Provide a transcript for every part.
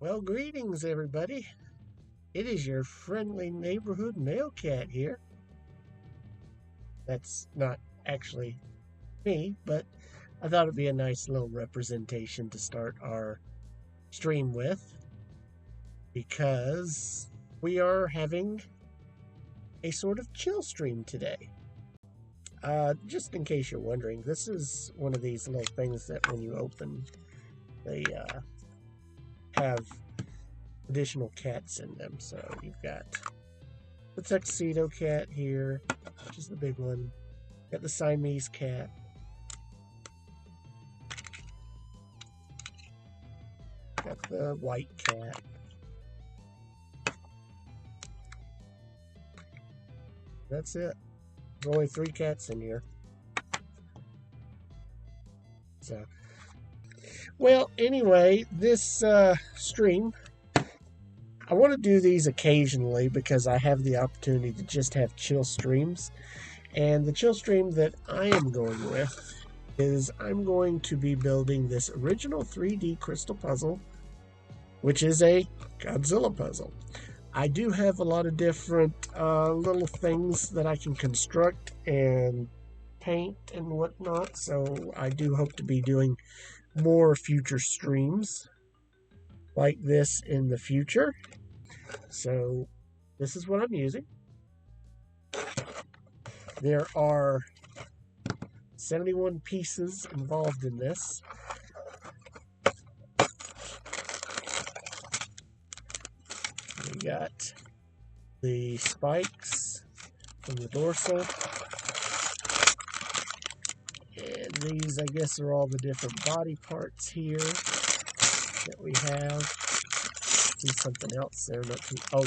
Well, greetings, everybody. It is your friendly neighborhood mail cat here. That's not actually me, but I thought it'd be a nice little representation to start our stream with because we are having a sort of chill stream today. Just in case you're wondering, this is one of these little things that when you open, they have additional cats in them. So you've got the tuxedo cat here, which is the big one. Got the Siamese cat. Got the white cat. That's it. There's only 3 cats in here. So, well, anyway, this stream, I want to do these occasionally because I have the opportunity to just have chill streams. And the chill stream that I am going with is I'm going to be building this original 3D crystal puzzle, which is a Godzilla puzzle. I do have a lot of different little things that I can construct and paint and whatnot, so I do hope to be doing more future streams like this in the future. So this is what I'm using. There are 71 pieces involved in this. We got the spikes from the dorsal. And these, I guess, are all the different body parts here that we have. See something else there. Not too, oh,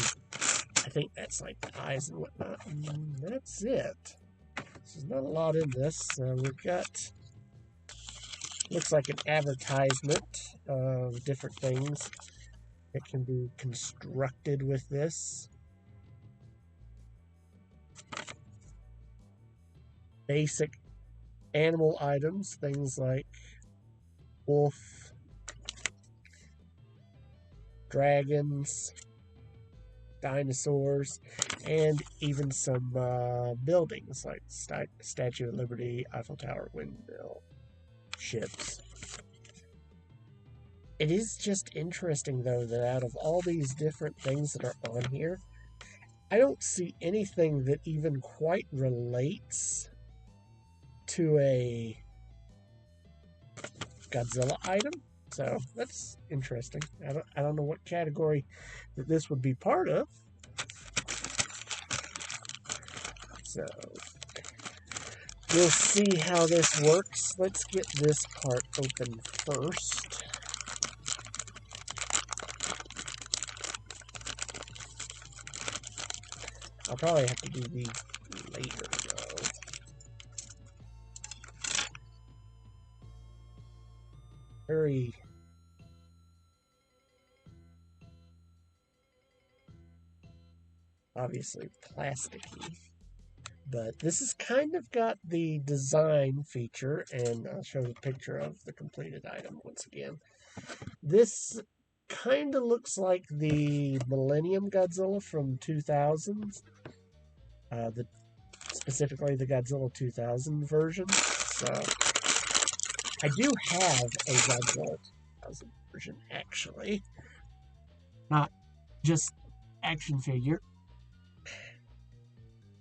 I think that's like the eyes and whatnot. And that's it. There's not a lot in this. We've got, looks like an advertisement of different things that can be constructed with this. Basic animal items, things like wolf, dragons, dinosaurs, and even some buildings like Statue of Liberty, Eiffel Tower, windmill, ships. It is just interesting, though, that out of all these different things that are on here, I don't see anything that even quite relates to a Godzilla item. So that's interesting. I don't know what category that this would be part of. So we'll see how this works. Let's get this part open first. I'll probably have to do these later, though. Very obviously plasticky, but this has kind of got the design feature, and I'll show the picture of the completed item once again. This kind of looks like the Millennium Godzilla from 2000s, specifically the Godzilla 2000 version. So I do have a Godzilla 2000 version, actually, not just action figure.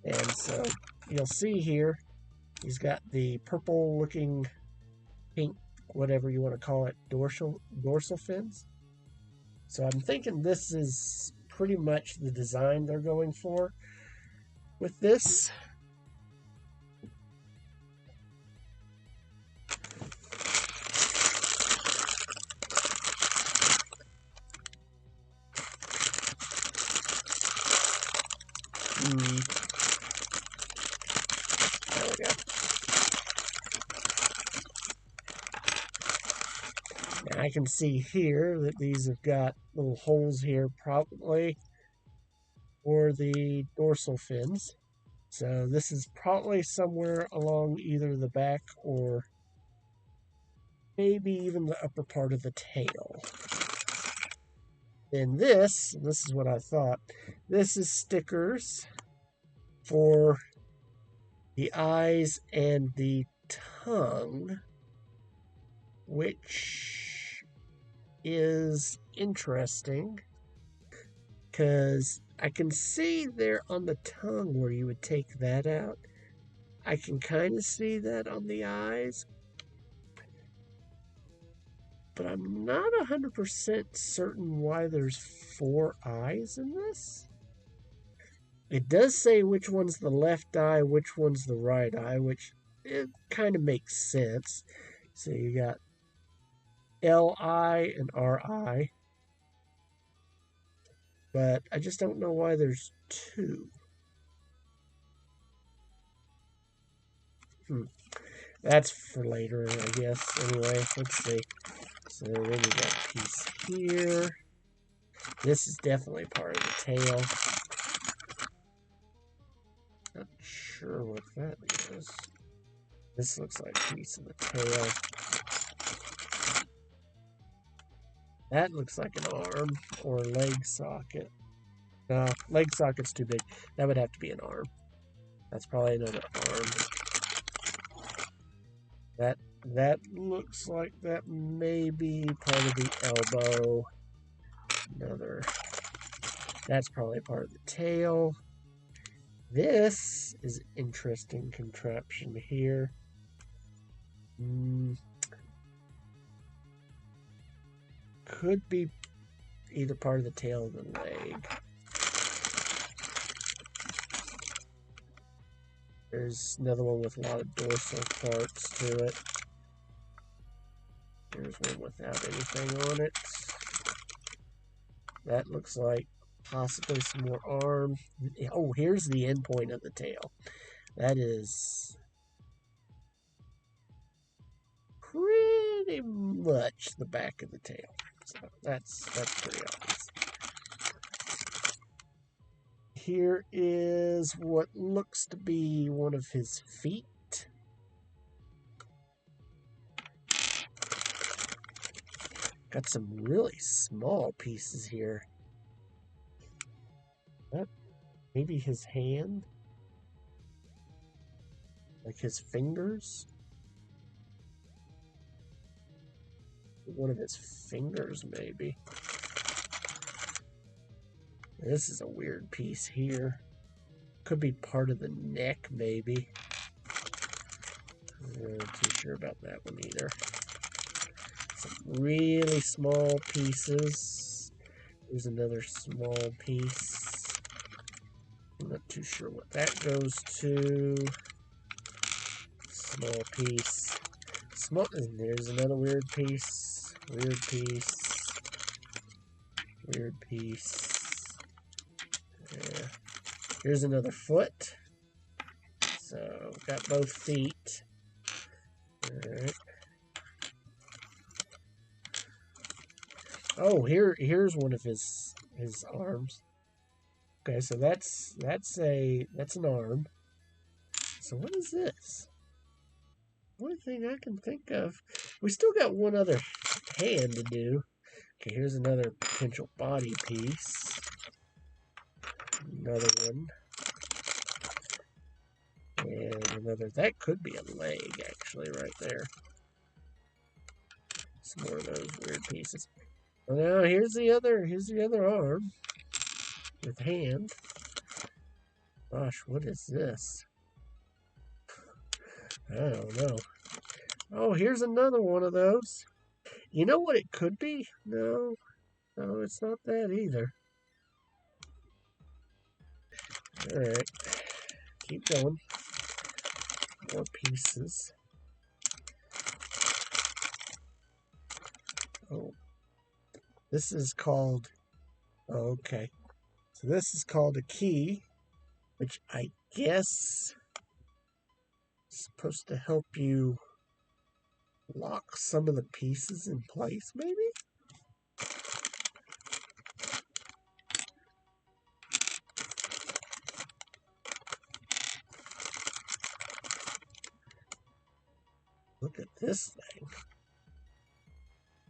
And so you'll see here, he's got the purple looking, pink, whatever you want to call it, dorsal fins. So I'm thinking this is pretty much the design they're going for with this. There we go. And I can see here that these have got little holes here, probably for the dorsal fins. So this is probably somewhere along either the back or maybe even the upper part of the tail. And this is what I thought. This is stickers for the eyes and the tongue, which is interesting because I can see there on the tongue where you would take that out. I can kind of see that on the eyes, but I'm not 100% certain why there's 4 eyes in this. It does say which one's the left eye, which one's the right eye, which it kind of makes sense. So you got Li and Ri, but I just don't know why there's 2. That's for later, I guess. Anyway, let's see. So then you got a piece here. This is definitely part of the tail. Not sure what that is. This looks like a piece of the tail. That looks like an arm or a leg socket. No, leg socket's too big. That would have to be an arm. That's probably another arm. That looks like that may be part of the elbow. Another. That's probably part of the tail. This is an interesting contraption here. Could be either part of the tail or the leg. There's another one with a lot of dorsal parts to it. There's one without anything on it. That looks like possibly some more arm. Oh, here's the end point of the tail. That is pretty much the back of the tail. So that's pretty obvious. Here is what looks to be one of his feet. Got some really small pieces here. That maybe his hand? Like his fingers? One of his fingers, maybe. This is a weird piece here. Could be part of the neck, maybe. I'm not too sure about that one either. Some really small pieces. There's another small piece. I'm not too sure what that goes to. Small piece. Small. And there's another weird piece. Weird piece. Weird piece. Yeah. Here's another foot. So got both feet. Alright. Oh, here's one of his arms. Okay, so that's an arm. So what is this? Only thing I can think of. We still got one other hand to do. Okay, here's another potential body piece. Another one. And another. That could be a leg, actually, right there. Some more of those weird pieces. Well, now here's the other arm with hand. Gosh, what is this? I don't know. Oh, here's another one of those. You know what it could be? No, it's not that either. All right, keep going. More pieces. Oh, this is called. Oh, okay, so this is called a key, which I guess is supposed to help you lock some of the pieces in place, maybe? Look at this thing.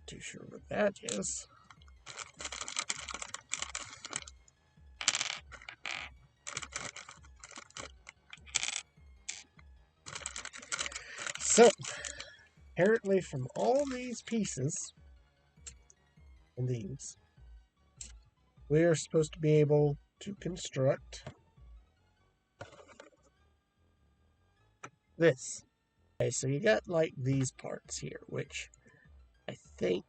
Too sure what that is. So, apparently from all these pieces, and these, we are supposed to be able to construct this. Okay, so you got like these parts here, which I think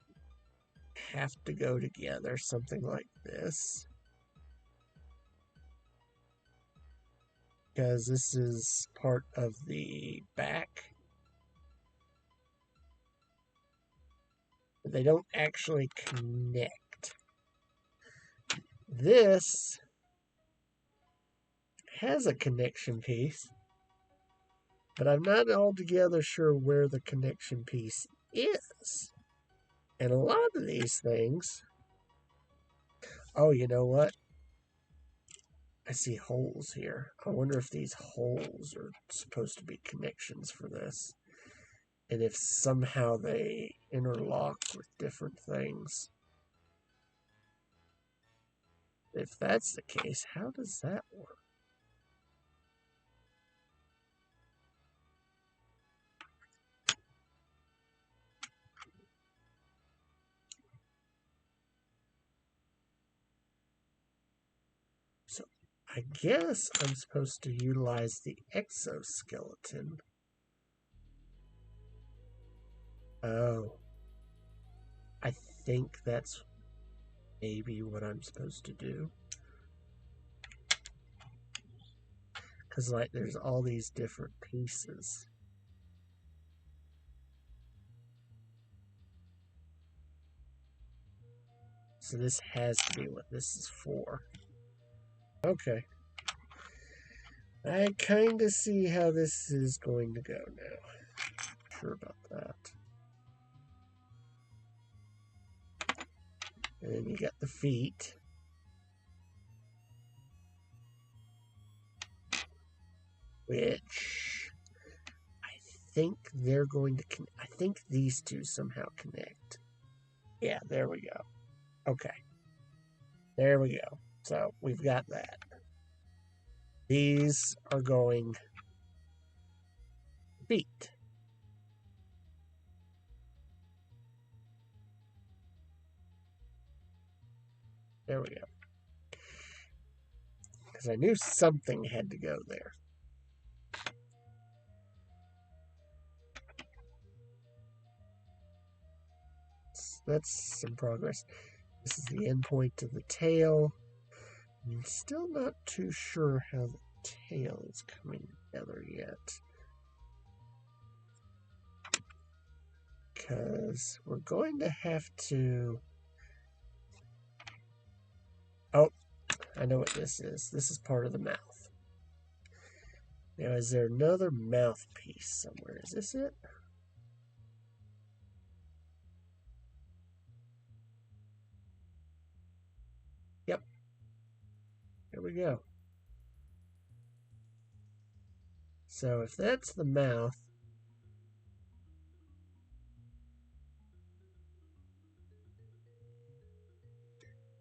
have to go together, something like this. Because this is part of the back. But they don't actually connect. This has a connection piece, but I'm not altogether sure where the connection piece is. And a lot of these things... Oh, you know what? I see holes here. I wonder if these holes are supposed to be connections for this. And if somehow they interlock with different things. If that's the case, how does that work? So I guess I'm supposed to utilize the exoskeleton. Oh. I think that's maybe what I'm supposed to do. Because, like, there's all these different pieces. So this has to be what this is for. Okay. I kind of see how this is going to go now. Sure about that. And then you got the feet. Which I think they're going to I think these two somehow connect. Yeah, there we go. Okay. There we go. So we've got that. These are going feet. There we go. Because I knew something had to go there. That's some progress. This is the end point of the tail. I'm still not too sure how the tail is coming together yet. Because we're going to have to... Oh, I know what this is. This is part of the mouth. Now, is there another mouthpiece somewhere? Is this it? Yep. There we go. So if that's the mouth,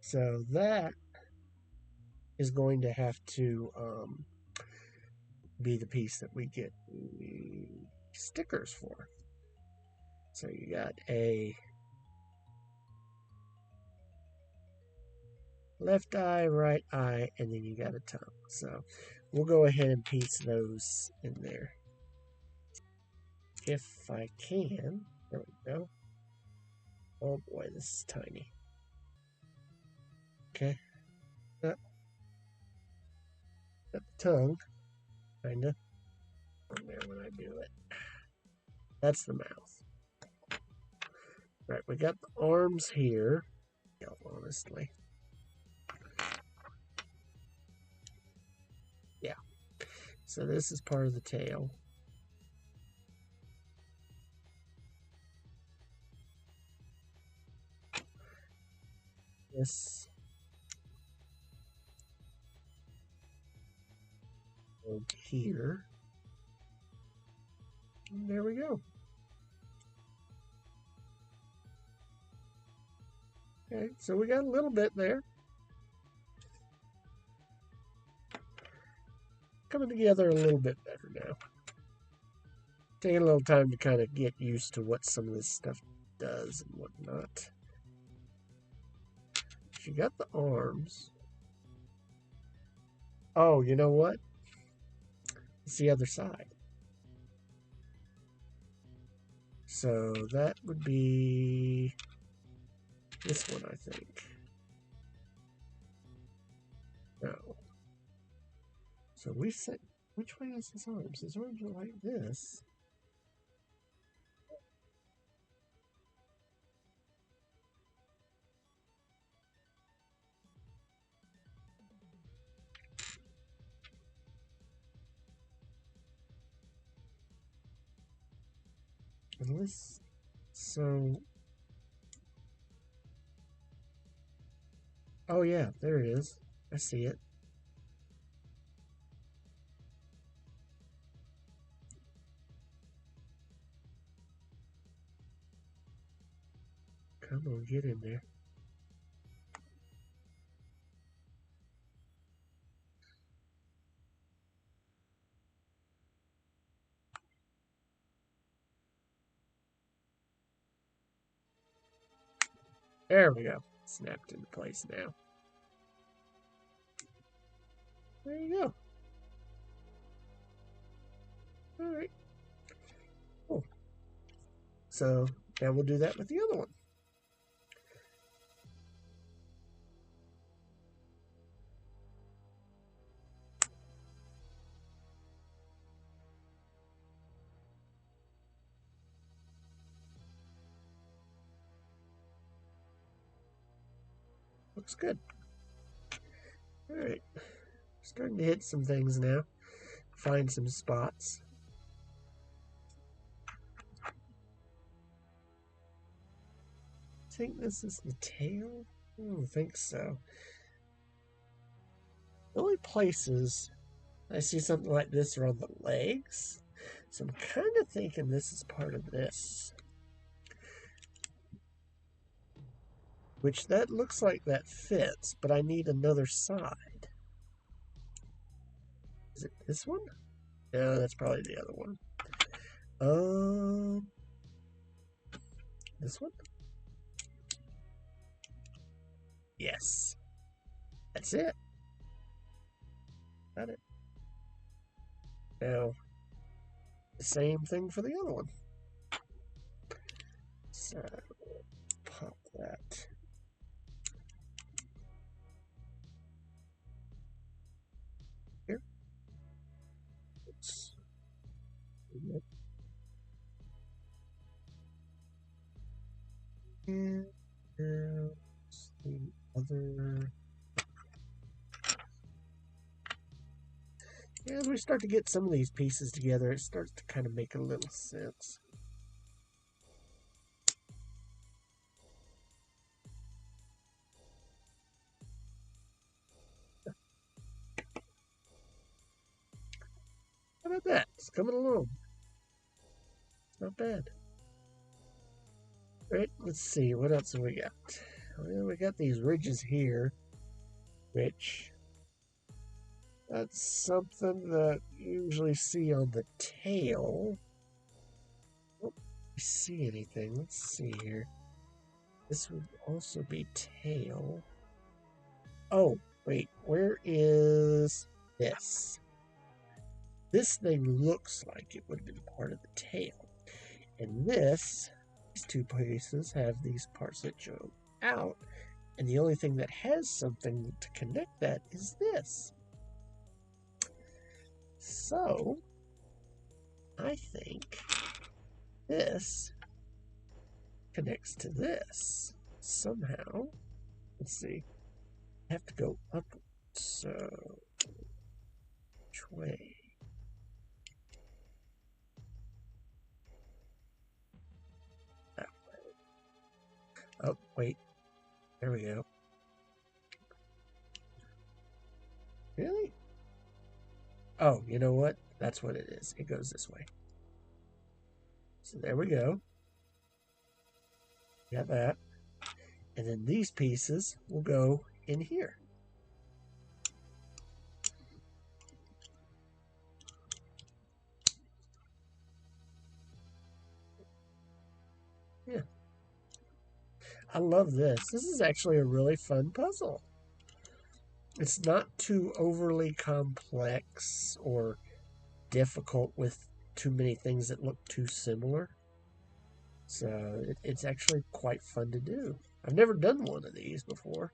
so that is going to have to be the piece that we get the stickers for. So you got a left eye, right eye, and then you got a tongue. So we'll go ahead and piece those in there. If I can. There we go. Oh boy, this is tiny. Okay. Got the tongue. Kinda. On there when I do it. That's the mouth. Right, we got the arms here. Yeah, honestly. Yeah. So this is part of the tail. This over here. And there we go. Okay, so we got a little bit there. Coming together a little bit better now. Taking a little time to kind of get used to what some of this stuff does and whatnot. She got the arms. Oh, you know what? It's the other side. So that would be this one, I think. No. So we said, which way is his arms? His arms are like this. Unless, so, oh yeah, there it is. I see it. Come on, get in there. There we go. Snapped into place now. There you go. All right. Cool. So now we'll do that with the other one. Looks good. All right. Starting to hit some things now. Find some spots. I think this is the tail? I don't think so. The only places I see something like this are on the legs. So I'm kind of thinking this is part of this. Which that looks like that fits, but I need another side. Is it this one? No, that's probably the other one. This one? Yes. That's it. Got it. Now, the same thing for the other one. So, pop that. Here. Oops. And there's the other. As we start to get some of these pieces together, it starts to kind of make a little sense. How about that? It's coming along. It's not bad. All right, let's see. What else have we got? Well, we got these ridges here, which that's something that you usually see on the tail. Don't see anything. Let's see here. This would also be tail. Oh, wait. Where is this? This thing looks like it would have been part of the tail. And these two pieces have these parts that show out. And the only thing that has something to connect that is this. So, I think this connects to this somehow. Let's see. I have to go upwards. So, which way? That way. Oh, wait. There we go. Really? Oh, you know what? That's what it is. It goes this way. So there we go. Got that. And then these pieces will go in here. I love this. This is actually a really fun puzzle. It's not too overly complex or difficult with too many things that look too similar. So it's actually quite fun to do. I've never done one of these before.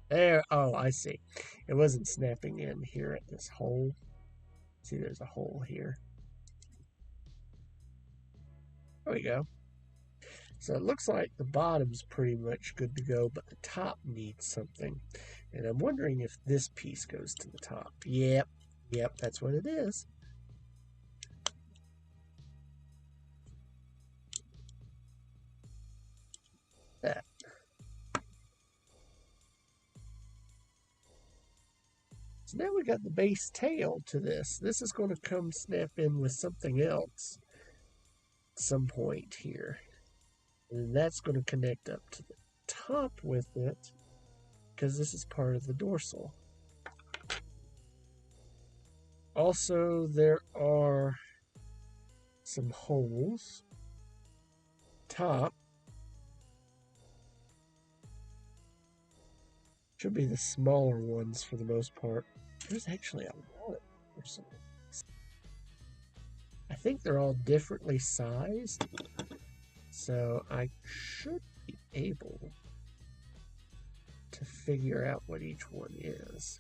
There, oh, I see. It wasn't snapping in here at this hole. See, there's a hole here. There we go. So it looks like the bottom's pretty much good to go, but the top needs something. And I'm wondering if this piece goes to the top. Yep, that's what it is. That. So now we got the base tail to this. This is going to come snap in with something else at some point here. And that's going to connect up to the top with it because this is part of the dorsal. Also, there are some holes. Top should be the smaller ones for the most part. There's actually a lot of dorsal. I think they're all differently sized, so I should be able to figure out what each one is.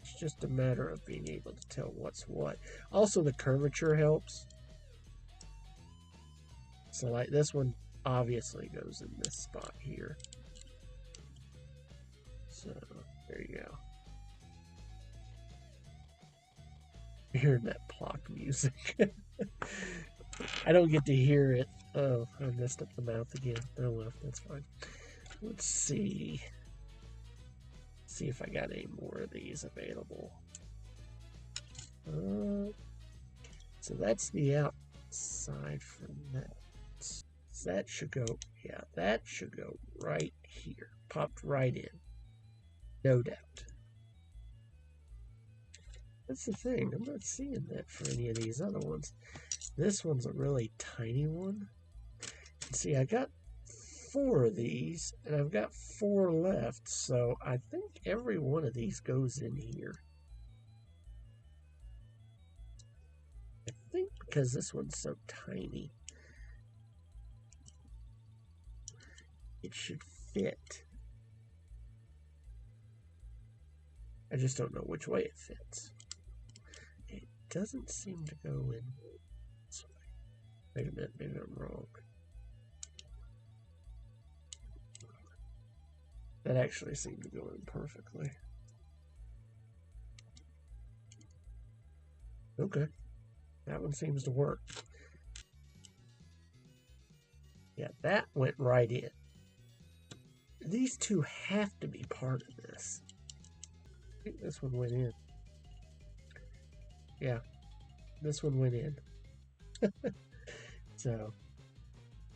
It's just a matter of being able to tell what's what. Also, the curvature helps. So like this one obviously goes in this spot here. So there you go. Hearing that Plock music. I don't get to hear it. Oh, I messed up the mouth again. Oh well, that's fine. Let's see. See if I got any more of these available. So that's the outside from that. So that should go, yeah, that should go right here. Popped right in. No doubt. That's the thing. I'm not seeing that for any of these other ones. This one's a really tiny one. See, I got 4 of these, and I've got 4 left, so I think every one of these goes in here. I think because this one's so tiny, it should fit. I just don't know which way it fits. It doesn't seem to go in this way. Wait a minute, maybe I'm wrong. That actually seemed to go in perfectly. Okay. That one seems to work. Yeah, that went right in. These two have to be part of this. I think this one went in. Yeah, this one went in. So,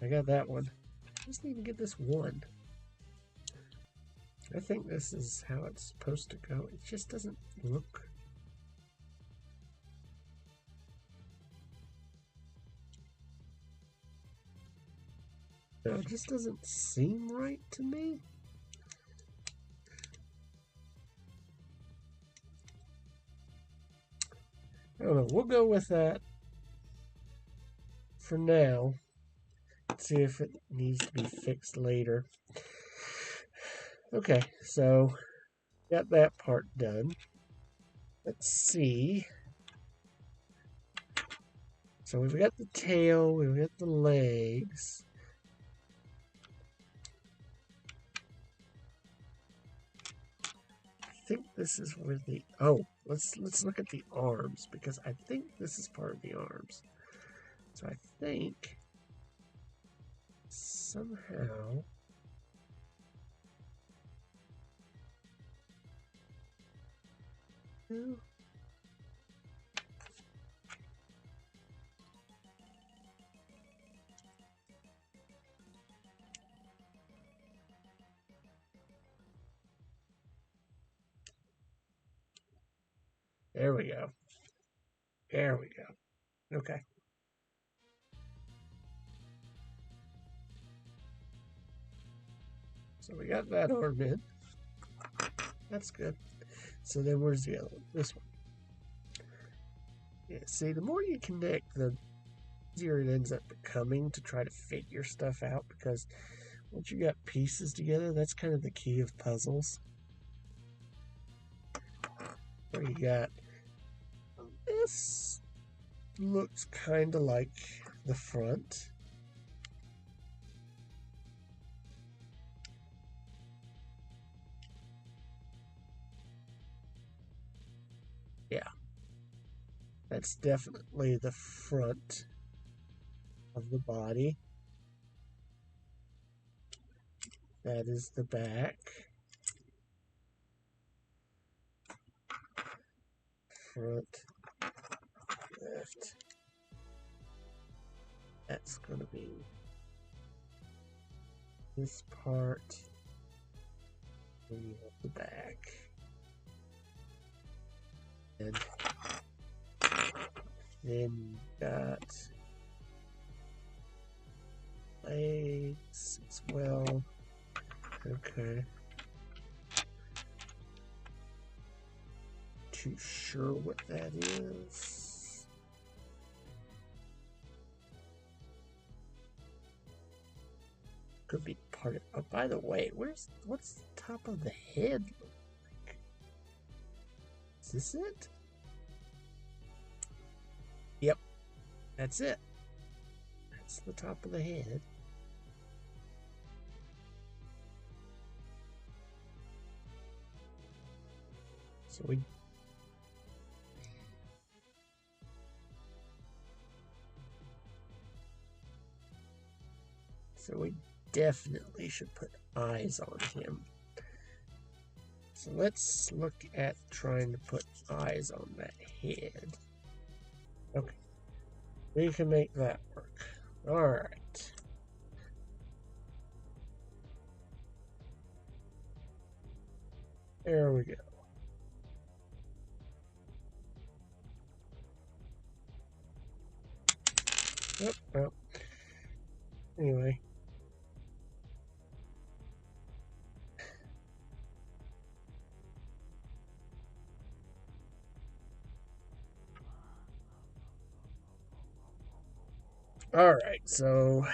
I got that one. I just need to get this one. I think this is how it's supposed to go. It just doesn't look... No, it just doesn't seem right to me. I don't know. We'll go with that for now. See if it needs to be fixed later. Okay, so got that part done. Let's see. So we've got the tail, we've got the legs. I think this is where the let's look at the arms, because I think this is part of the arms. So I think somehow There we go. There we go. Okay. So we got that arm in. That's good. So then where's the other one? This one. Yeah, see, the more you connect, the easier it ends up becoming to try to figure stuff out, because once you got pieces together, that's kind of the key of puzzles. Where you got this looks kind of like the front. Yeah, that's definitely the front of the body. That is the back. Front, left. That's going to be this part. Then you have the back. And then you got legs as well. Okay. Too sure what that is. Could be part of. Oh, by the way, what's the top of the head look like? Is this it? Yep, that's it. That's the top of the head. So we definitely should put eyes on him. So let's look at trying to put eyes on that head. Okay, we can make that work. All right. There we go. Yep. Well, anyway. All right, so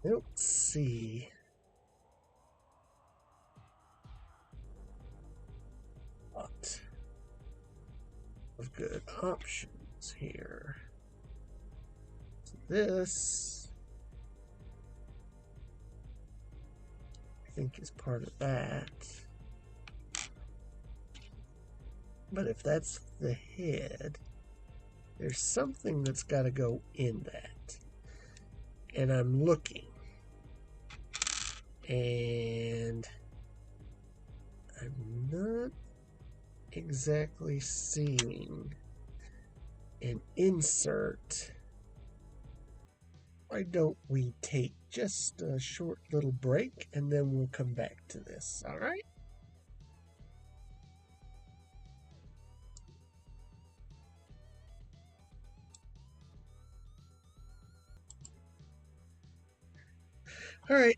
let's see. What of good options here? So this, I think, is part of that. But if that's the head, there's something that's got to go in that. And I'm looking. And I'm not exactly seeing an insert. Why don't we take just a short little break and then we'll come back to this, all right? All right,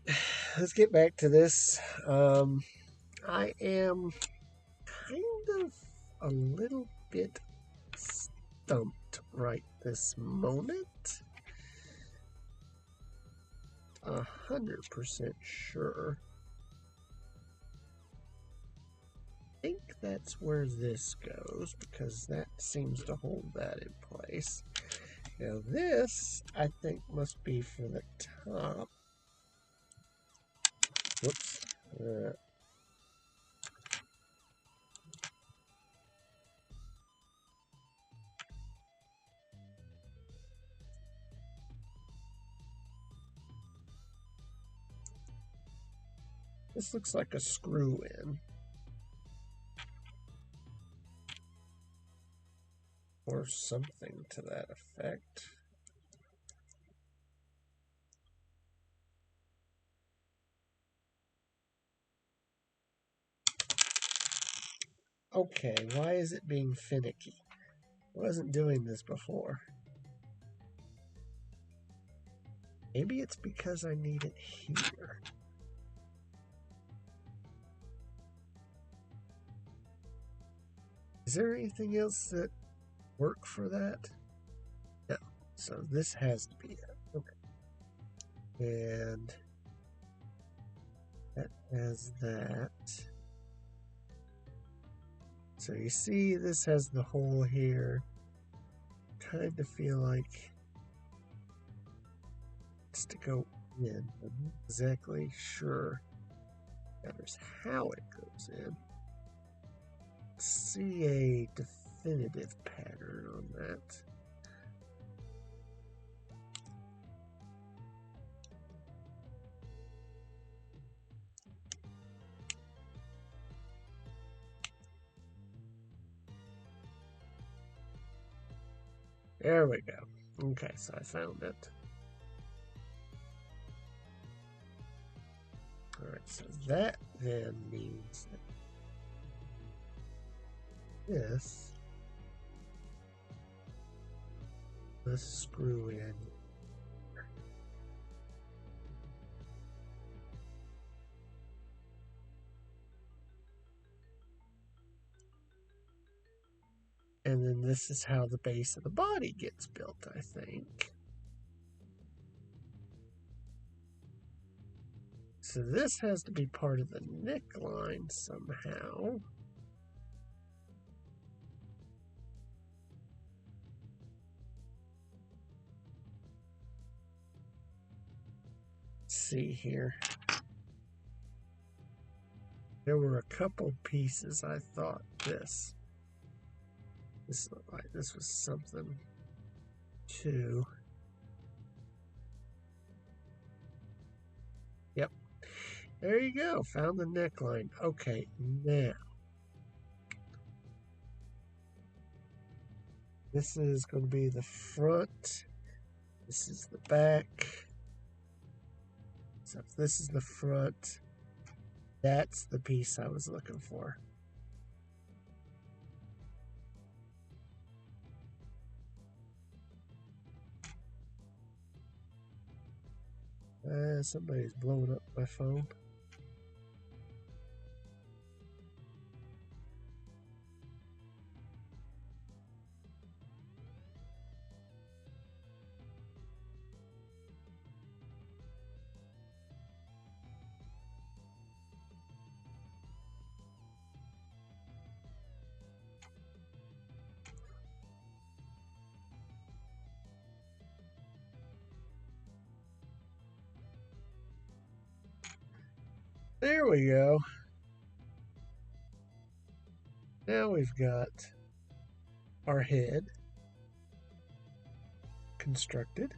let's get back to this. I am kind of a little bit stumped right this moment. 100% sure. I think that's where this goes because that seems to hold that in place. Now this, I think, must be for the top. Whoops. This looks like a screw in. Or something to that effect. Okay, why is it being finicky? I wasn't doing this before. Maybe it's because I need it here. Is there anything else that work for that? No. So this has to be it. Okay. And that has that. So you see this has the hole here. Kind of feel like it's to go in. I'm not exactly sure matters how it goes in. See a definitive pattern on that. There we go. Okay, so I found it. Alright, so that then means that this must screw in. And then this is how the base of the body gets built, I think. So this has to be part of the neckline somehow. Let's see here. There were a couple pieces I thought this looked like this was something too. Yep. There you go. Found the neckline. Okay, now this is going to be the front. This is the back. So if this is the front, that's the piece I was looking for. Somebody's blowing up my phone. There we go. Now we've got our head constructed.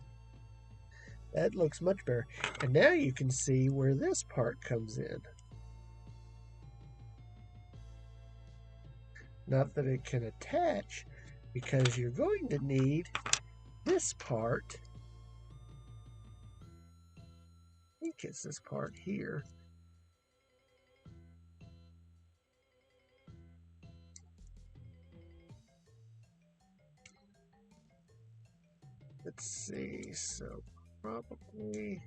That looks much better. And now you can see where this part comes in. Not that it can attach, because you're going to need this part. I think it's this part here. Let's see, so probably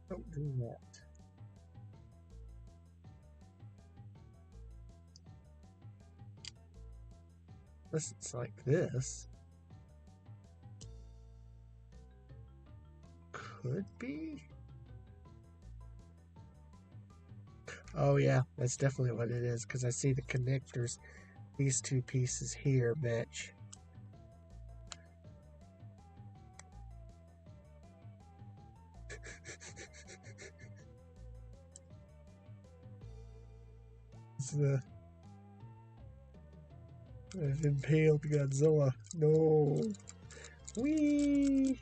don't do that. Unless it's like this. Could be. Oh yeah, that's definitely what it is, because I see the connectors. These two pieces here match. It's the I've impaled Godzilla. No. Whee!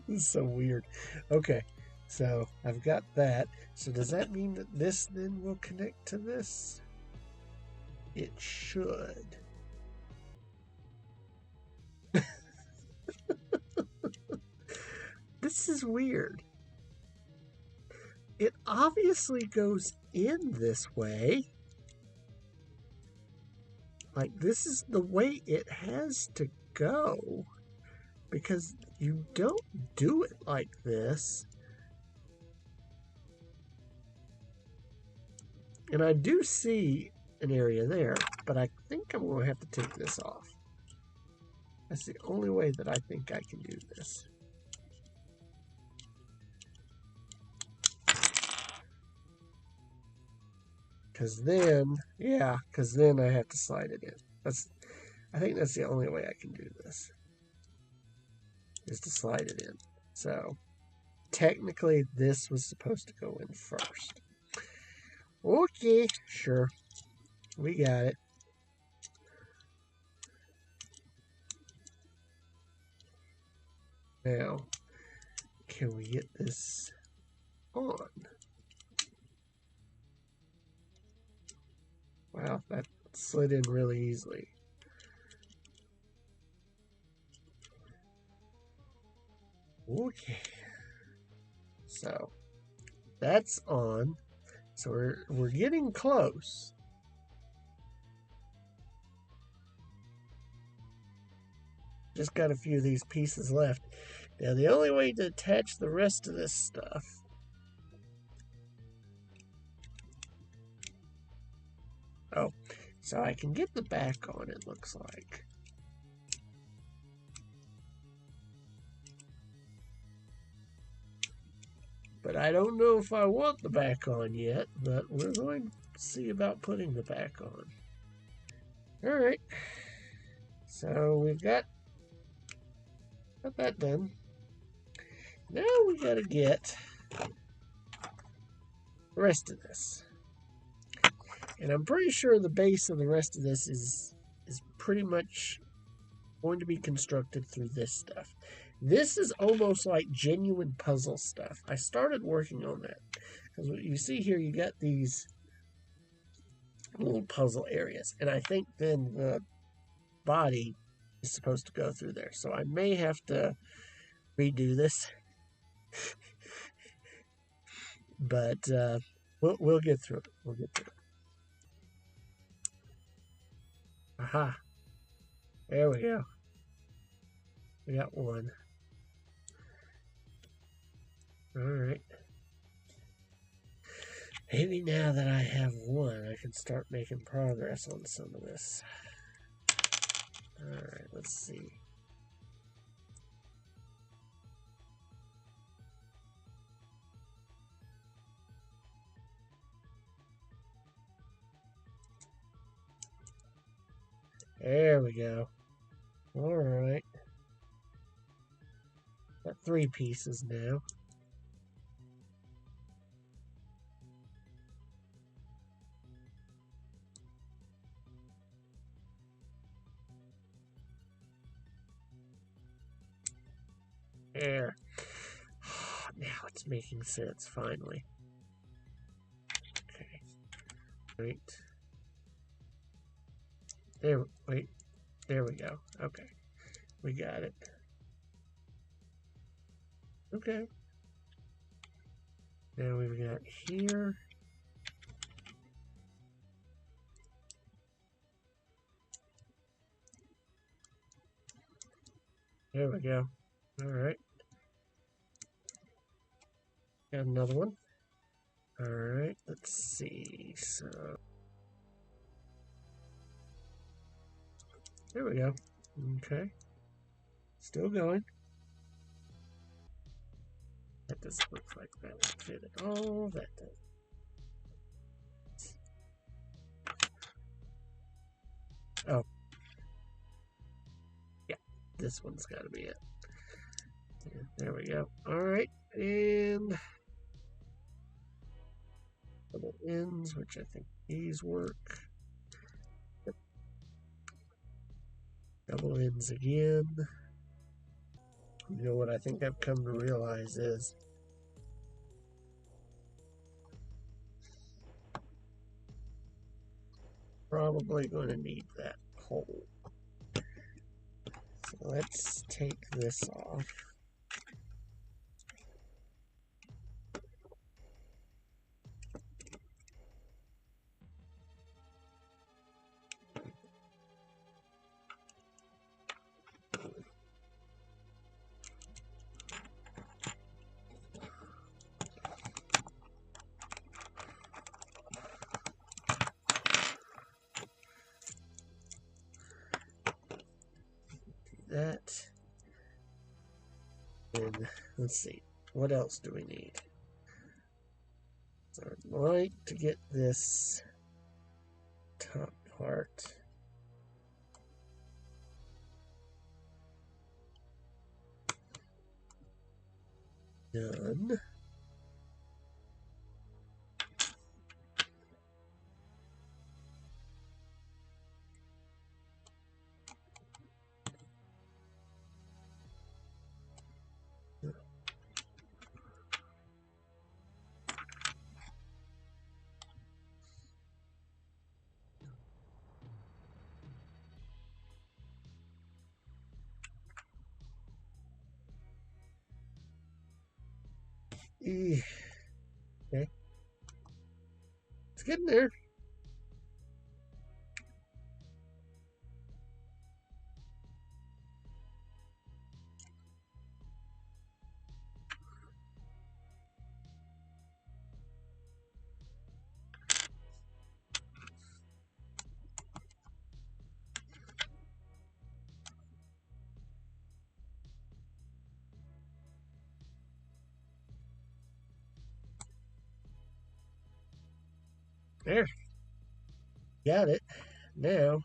This is so weird. Okay, so I've got that. So does that mean that this then will connect to this? it should. This is weird. It obviously goes in this way. Like, this is the way it has to go. Because you don't do it like this. And I do see an area there, but I think I'm going to have to take this off. That's the only way that I think I can do this. Because then, yeah, because then I have to slide it in. I think that's the only way I can do this, is to slide it in. So, technically, this was supposed to go in first. Okay, sure. We got it. Now, can we get this on? Wow, that slid in really easily. Okay. So, that's on. So we're getting close. Just got a few of these pieces left. Now, the only way to attach the rest of this stuff so I can get the back on, it looks like. But I don't know if I want the back on yet, but we're going to see about putting the back on. All right. So we've got that done. Now we got to get the rest of this. And I'm pretty sure the base of the rest of this is pretty much going to be constructed through this stuff. This is almost like genuine puzzle stuff. I started working on that. Because what you see here, you got these little puzzle areas. And I think then the body is supposed to go through there. So I may have to redo this. But we'll get through it. We'll get through it. Aha. There we go. We got one. All right. Maybe now that I have one, I can start making progress on some of this. All right, let's see. There we go. All right. Got 3 pieces now. There. Now it's making sense, finally. Okay. Wait. There, wait. There we go. Okay. We got it. Okay. Now we've got here. There we go. All right. Got another one. All right. Let's see. So there we go. Okay. Still going. That doesn't look like that would fit at all. That does. Oh. Yeah. This one's got to be it. Yeah, there we go. All right. And double ends, which I think these work. Yep. Double ends again. You know what I think I've come to realize is probably going to need that hole. So let's take this off. That. And let's see, what else do we need? So I'd like to get this top part done. Okay, it's getting there. There, got it. Now,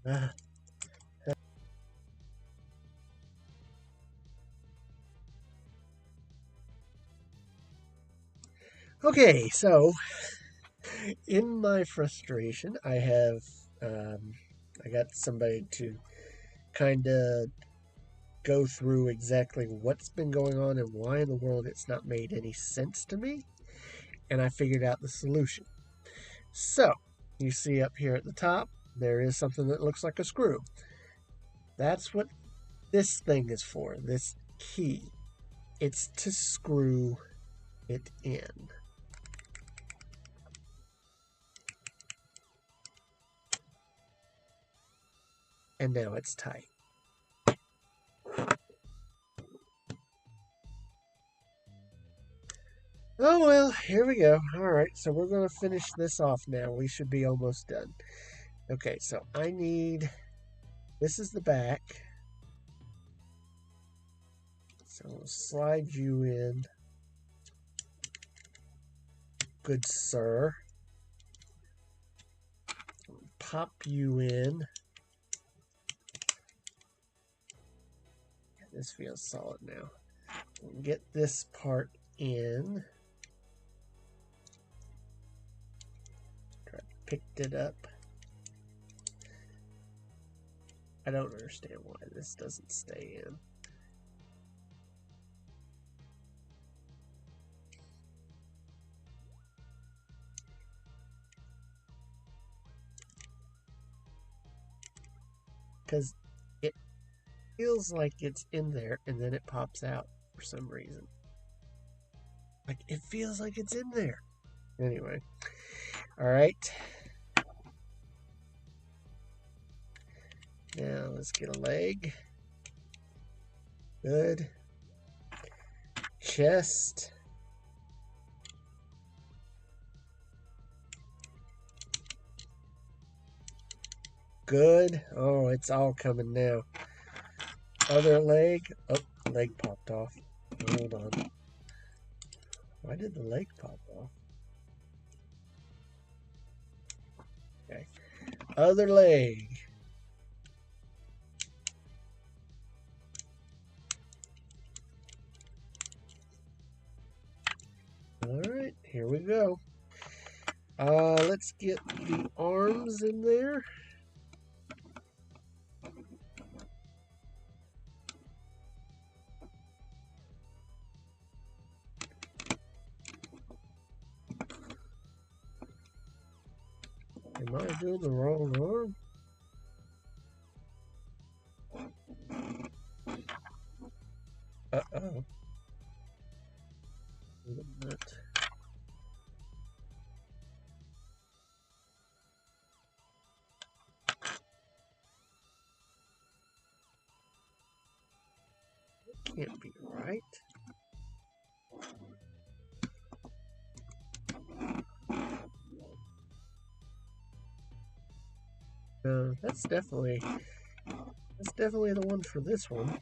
uh, okay, so in my frustration, I got somebody to kind of go through exactly what's been going on and why in the world it's not made any sense to me. And I figured out the solution. So, you see up here at the top, there is something that looks like a screw. That's what this thing is for, this key. It's to screw it in. And now it's tight. Oh well, here we go. Alright, so we're going to finish this off now. We should be almost done. Okay, so I need... This is the back. So we'll slide you in. Good sir. Pop you in. This feels solid now. We'll get this part in. Picked it up. I don't understand why this doesn't stay in. Because it feels like it's in there and then it pops out for some reason. Like it feels like it's in there. Anyway. Alright. Now let's get a leg. Good. Chest. Good. Oh, it's all coming now. Other leg. Oh, leg popped off. Hold on. Why did the leg pop off? Okay. Other leg. Alright, here we go. Let's get the arms in there. Am I doing the wrong arm? Uh-oh. Wait a minute. Can't be right. No, that's definitely the one for this one.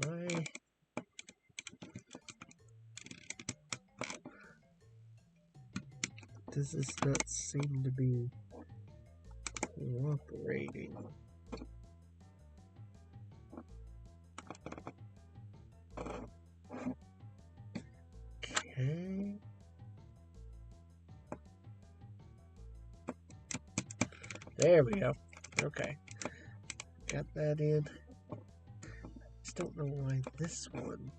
Why does this not seem to be cooperating? Okay. There we go. Okay. Got that in. Just don't know why this one.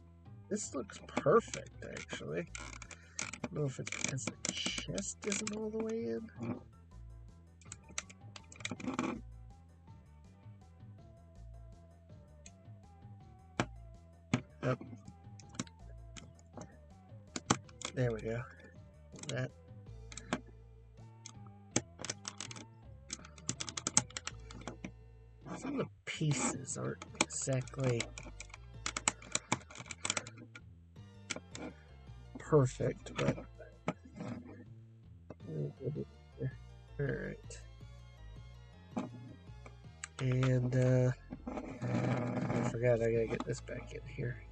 This looks perfect, actually. I don't know if it's because the chest isn't all the way in. Oh. There we go. That. Some of the pieces aren't exactly perfect, but all right. And I forgot I gotta get this back in here.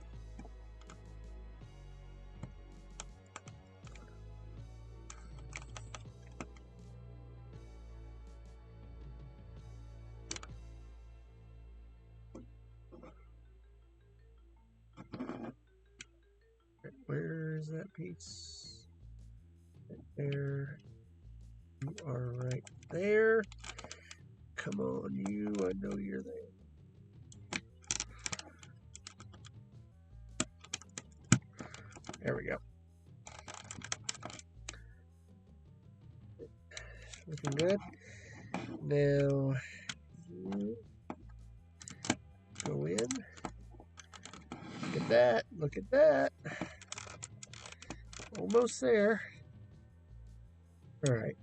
Where is that piece? Right there. You are right there. Come on, you. I know you're there. There we go. Looking good. Now, you go in. Look at that. Look at that. Almost there. All right.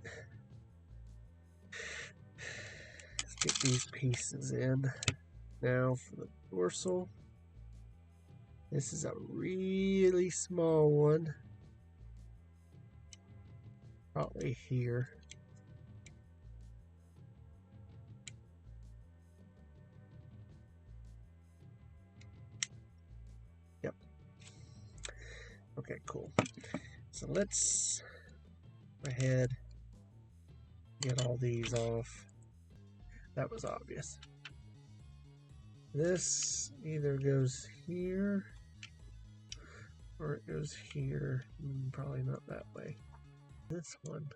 Let's get these pieces in. Now for the dorsal. This is a really small one. Probably here. Yep. Okay, cool. So let's go ahead, get all these off. That was obvious. This either goes here or it goes here. Probably not that way. This one.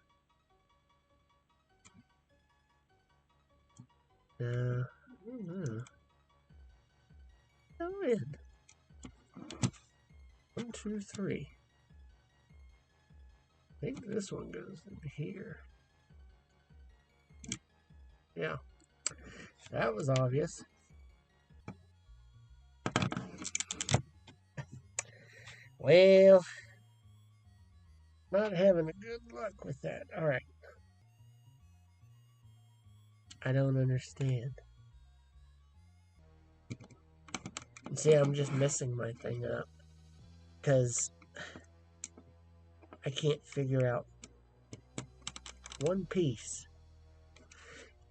I don't know. Go in. 1, 2, 3. I think this one goes in here. Yeah. That was obvious. Well, not having a good luck with that. All right. I don't understand. See, I'm just messing my thing up because I can't figure out one piece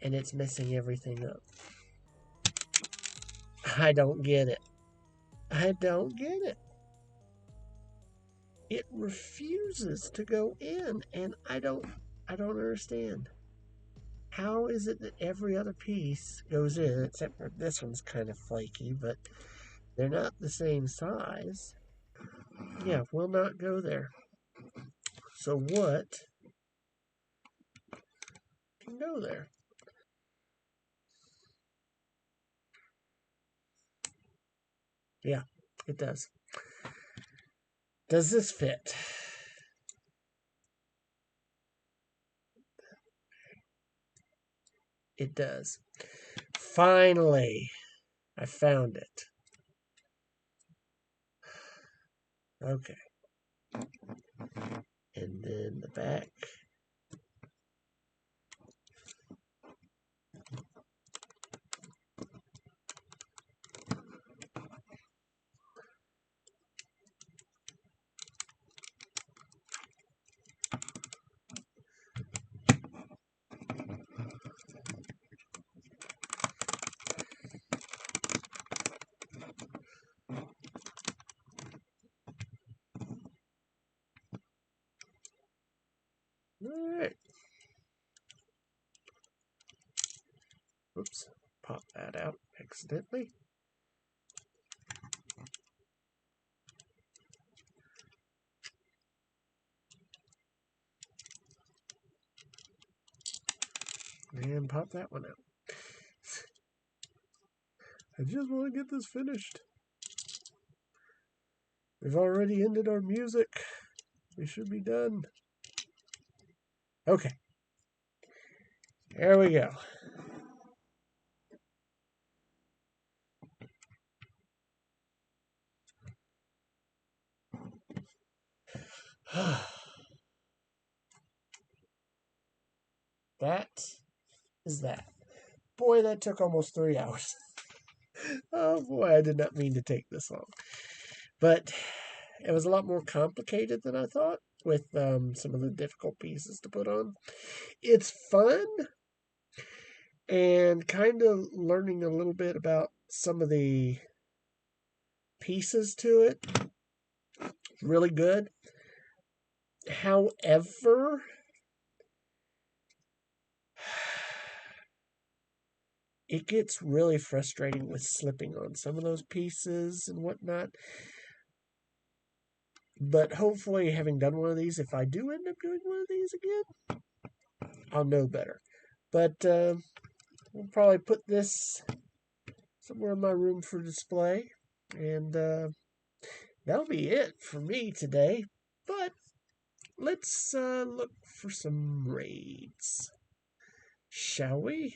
and it's messing everything up. I don't get it. I don't get it. It refuses to go in, and I don't understand. How is it that every other piece goes in, except for this one's kind of flaky, but they're not the same size. Yeah, will not go there. So what can go there? Yeah, it does. Does this fit? It does. Finally, I found it. Okay. And then the back. All right. Oops. Pop that out accidentally. And pop that one out. I just want to get this finished. We've already ended our music. We should be done. Okay. There we go. That is that. Boy, that took almost 3 hours. Oh boy, I did not mean to take this long. But it was a lot more complicated than I thought with some of the difficult pieces to put on. It's fun and kind of learning a little bit about some of the pieces to it. Really good. However, it gets really frustrating with slipping on some of those pieces and whatnot. But hopefully, having done one of these, if I do end up doing one of these again, I'll know better. But we'll probably put this somewhere in my room for display. And that'll be it for me today. But let's look for some raids, shall we?